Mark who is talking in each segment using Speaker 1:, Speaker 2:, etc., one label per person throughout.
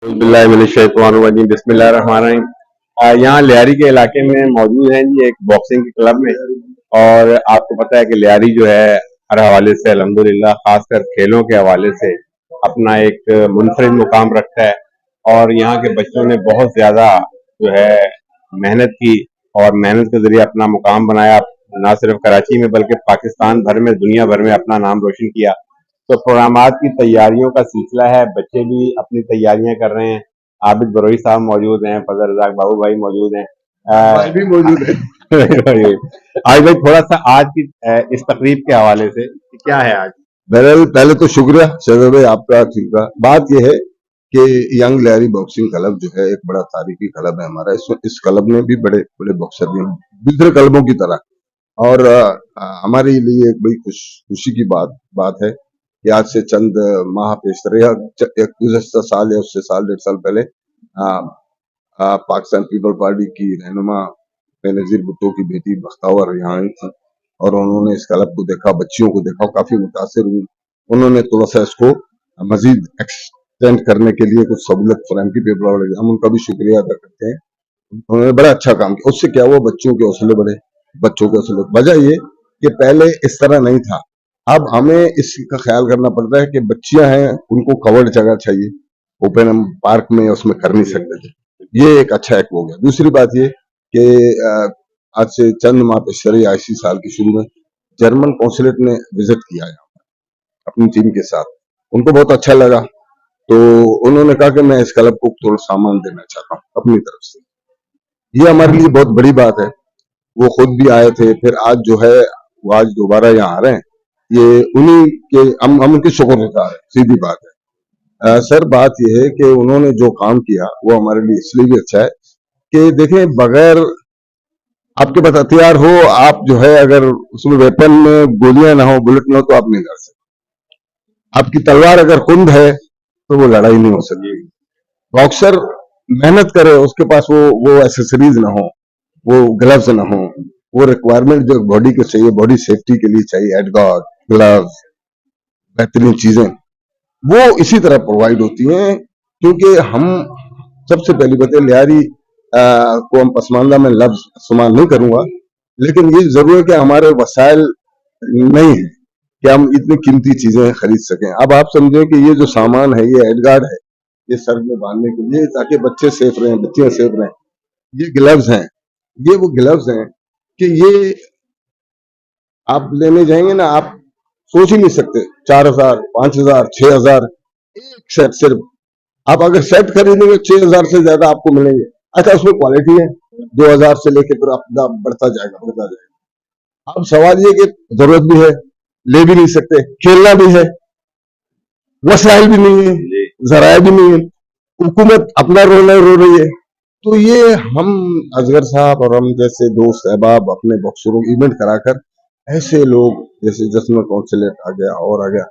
Speaker 1: बिस्मिल्लाहिर्रहमानिर्रहीम। यहाँ लियारी के इलाके में मौजूद हैं जी, एक बॉक्सिंग के क्लब में। और आपको पता है कि लियारी जो है हर हवाले से अल्हम्दुलिल्लाह खासकर खेलों के हवाले से अपना एक मुनफरिद मुकाम रखता है। और यहाँ के बच्चों ने बहुत ज्यादा जो है मेहनत की और मेहनत के जरिए अपना मुकाम बनाया, ना सिर्फ कराची में बल्कि पाकिस्तान भर में, दुनिया भर में अपना नाम रोशन किया। तो प्रोग्रामात की तैयारियों का सिलसिला है, बच्चे भी अपनी तैयारियां कर रहे हैं। आबिद बरोही साहब मौजूद हैं, फजल रजाक बाबू भाई मौजूद हैं, भाई भी मौजूद है। आज भाई थोड़ा सा आज की इस तकरीब के हवाले से कि क्या है आज।
Speaker 2: बहरहाल पहले तो शुक्रिया शहजाद भाई आपका। ठीक है, बात यह है कि यंग लियारी बॉक्सिंग क्लब जो है एक बड़ा तारीखी क्लब है हमारा। इस क्लब में भी बड़े बड़े बॉक्सर भी हैं दूसरे क्लबों की तरह। और हमारे लिए एक बड़ी खुशी की बात है कि आज से चंद माह पेशतर या गुज़श्ता साल या उससे साल 1.5 साल पहले पाकिस्तान पीपल पार्टी की रहनुमा बेनजीर भुट्टो की बेटी बख्तावर यहाँ आई थी और उन्होंने इस क्लब को देखा, बच्चियों को देखा, काफी मुतासिर हुई। उन्होंने थोड़ा सा इसको मजीद एक्सटेंड करने के लिए कुछ सहूलत फराहम की पेपर वाले, हम उनका भी शुक्रिया अदा करते हैं। उन्होंने बड़ा अच्छा काम किया। उससे क्या हुआ, बच्चों के हौसले बढ़े, बच्चों के हौसले। वजह ये कि पहले इस तरह नहीं था। अब हमें इसका ख्याल करना पड़ता है कि बच्चियां हैं, उनको कवर्ड जगह चाहिए। ओपन हम पार्क में उसमें कर नहीं सकते थे, ये एक अच्छा एक हो गया। दूसरी बात ये कि आज से चंद माह पिछले इसी साल के शुरू में जर्मन कौंसलेट ने विजिट किया है अपनी टीम के साथ, उनको बहुत अच्छा लगा। तो उन्होंने कहा कि मैं इस क्लब को थोड़ा सामान देना चाहता हूँ अपनी तरफ से। ये हमारे लिए बहुत बड़ी बात है। वो खुद भी आए थे, फिर आज जो है वो आज दोबारा यहाँ आ रहे हैं। ये उन्हीं के हम उनकी शुक्रगुजार है, सीधी बात है। सर बात यह है कि उन्होंने जो काम किया वो हमारे लिए इसलिए भी अच्छा है कि देखें, बगैर आपके पास हथियार हो, आप जो है अगर उसमें वेपन में गोलियां ना हो, बुलेट ना हो, तो आप नहीं लड़ सकते। आपकी तलवार अगर कुंद है तो वो लड़ाई नहीं हो सकती। बॉक्सर मेहनत करे, उसके पास वो एसेसरीज ना हो, वो ग्लव्स ना हो, वो रिक्वायरमेंट जो बॉडी को चाहिए, बॉडी सेफ्टी के लिए चाहिए, हेडगार्ड, ग्लव्स, बेहतरीन चीजें वो इसी तरह प्रोवाइड होती हैं। क्योंकि हम सबसे पहली बात है, लियारी को हम पसमानदा में लफ्ज इस्तेमाल नहीं करूंगा, लेकिन ये जरूर है कि हमारे वसाइल नहीं है कि हम इतनी कीमती चीजें खरीद सकें। अब आप समझें कि ये जो सामान है, ये हेडगार्ड है, ये सर में बांधने के लिए ताकि बच्चे सेफ रहें, बच्चियां सेफ रहें। ये ग्लव्स हैं, ये वो ग्लव्स हैं कि ये आप लेने जाएंगे ना, आप सोच ही नहीं सकते। 4,000, 5,000, 6,000 एक सेट सिर्फ। आप अगर सेट खरीदेंगे 6,000 से ज्यादा आपको मिलेंगे। अच्छा, उसमें क्वालिटी है, 2,000 से लेके फिर अपना बढ़ता जाएगा। अब सवाल ये कि जरूरत भी है, ले भी नहीं सकते, खेलना भी है, वसाइल भी नहीं है, जराया भी नहीं है, हुकूमत अपना रोल रो रही है। तो ये हम असगर साहब और हम जैसे दोस्त अहबाब अपने बॉक्सरों इवेंट कराकर ऐसे लोग जैसे जस्म कौंसलेट आ गया और आ गया,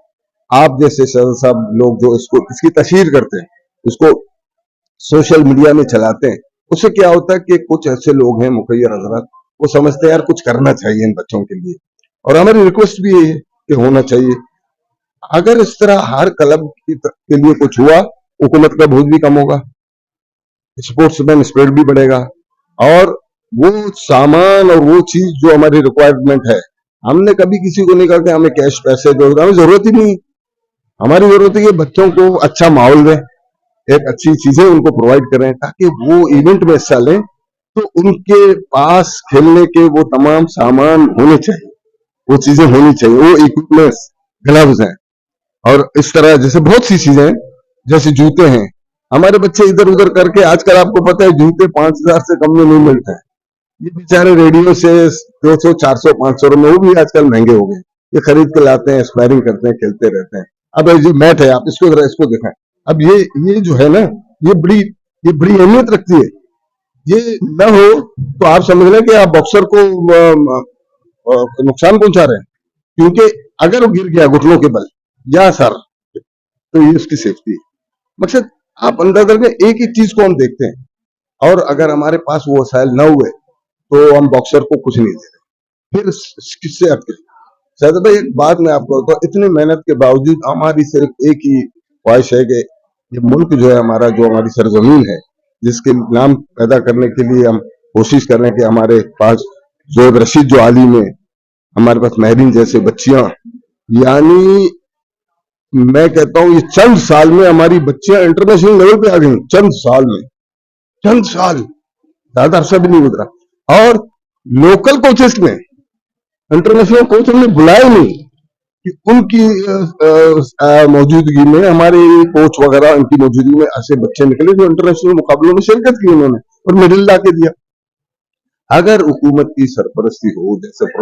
Speaker 2: आप जैसे साहब लोग जो इसकी तशहीर करते हैं, इसको सोशल मीडिया में चलाते हैं, उससे क्या होता है कि कुछ ऐसे लोग हैं मुखैर हजरत, वो समझते हैं यार कुछ करना चाहिए इन बच्चों के लिए। और हमारी रिक्वेस्ट भी ये है कि होना चाहिए। अगर इस तरह हर क्लब के लिए कुछ हुआ, हुकूमत का बोझ भी कम होगा, स्पोर्ट्समैन स्पिरिट भी बढ़ेगा, और वो सामान और वो चीज जो हमारी रिक्वायरमेंट है, हमने कभी किसी को नहीं कहा कि हमें कैश पैसे दो, हमें जरूरत ही नहीं। हमारी जरूरत है कि बच्चों को अच्छा माहौल दें, एक अच्छी चीजें उनको प्रोवाइड करें ताकि वो इवेंट में हिस्सा लें। तो उनके पास खेलने के वो तमाम सामान होने चाहिए, वो चीजें होनी चाहिए, वो इक्विपमेंट्स, ग्लव्स हैं, और इस तरह जैसे बहुत सी चीजें हैं, जैसे जूते हैं। हमारे बच्चे इधर उधर करके, आजकल आपको पता है जूते 5,000 से कम में नहीं मिलते हैं। ये बेचारे रेडियो से 200, 400, 500 में, वो भी आजकल महंगे हो गए, ये खरीद के लाते हैं, स्पायरिंग करते हैं, खेलते रहते हैं। अब ये मैट है, आप इसको दिखाएं। अब ये जो है ना, ये बड़ी अहमियत रखती है। ये न हो तो आप समझ लें कि आप बॉक्सर को नुकसान पहुंचा रहे हैं। क्योंकि अगर वो गिर गया घुटनों के बल या सर, तो ये उसकी सेफ्टी है। मकसद आप अंदाजा में एक एक चीज को हम देखते हैं, और अगर हमारे पास वो वसाइल न हुए तो हम बॉक्सर को कुछ नहीं दे रहे। फिर किससे हटके शायद भाई एक बात मैं आपको बताऊं, इतनी मेहनत के बावजूद हमारी सिर्फ एक ही ख्वाहिश है कि ये मुल्क जो है हमारा, जो हमारी सरजमीन है, जिसके नाम पैदा करने के लिए हम कोशिश कर रहे हैं कि हमारे पास जोएब रशीद जो आलिम है, हमारे पास महरीन जैसे बच्चियां, यानी मैं कहता हूं ये चंद साल में हमारी बच्चियां इंटरनेशनल लेवल पे आ गई, चंद साल में, चंद साल, ज्यादा अरसा भी नहीं गुजरा। और लोकल कोचेस में इंटरनेशनल कोच हमने बुलाए नहीं कि उनकी मौजूदगी में, हमारे कोच वगैरह उनकी मौजूदगी में ऐसे बच्चे निकले जो इंटरनेशनल मुकाबलों में शिरकत की उन्होंने और मेडल ला के दिया। अगर हुकूमत की सरपरस्ती हो, जैसे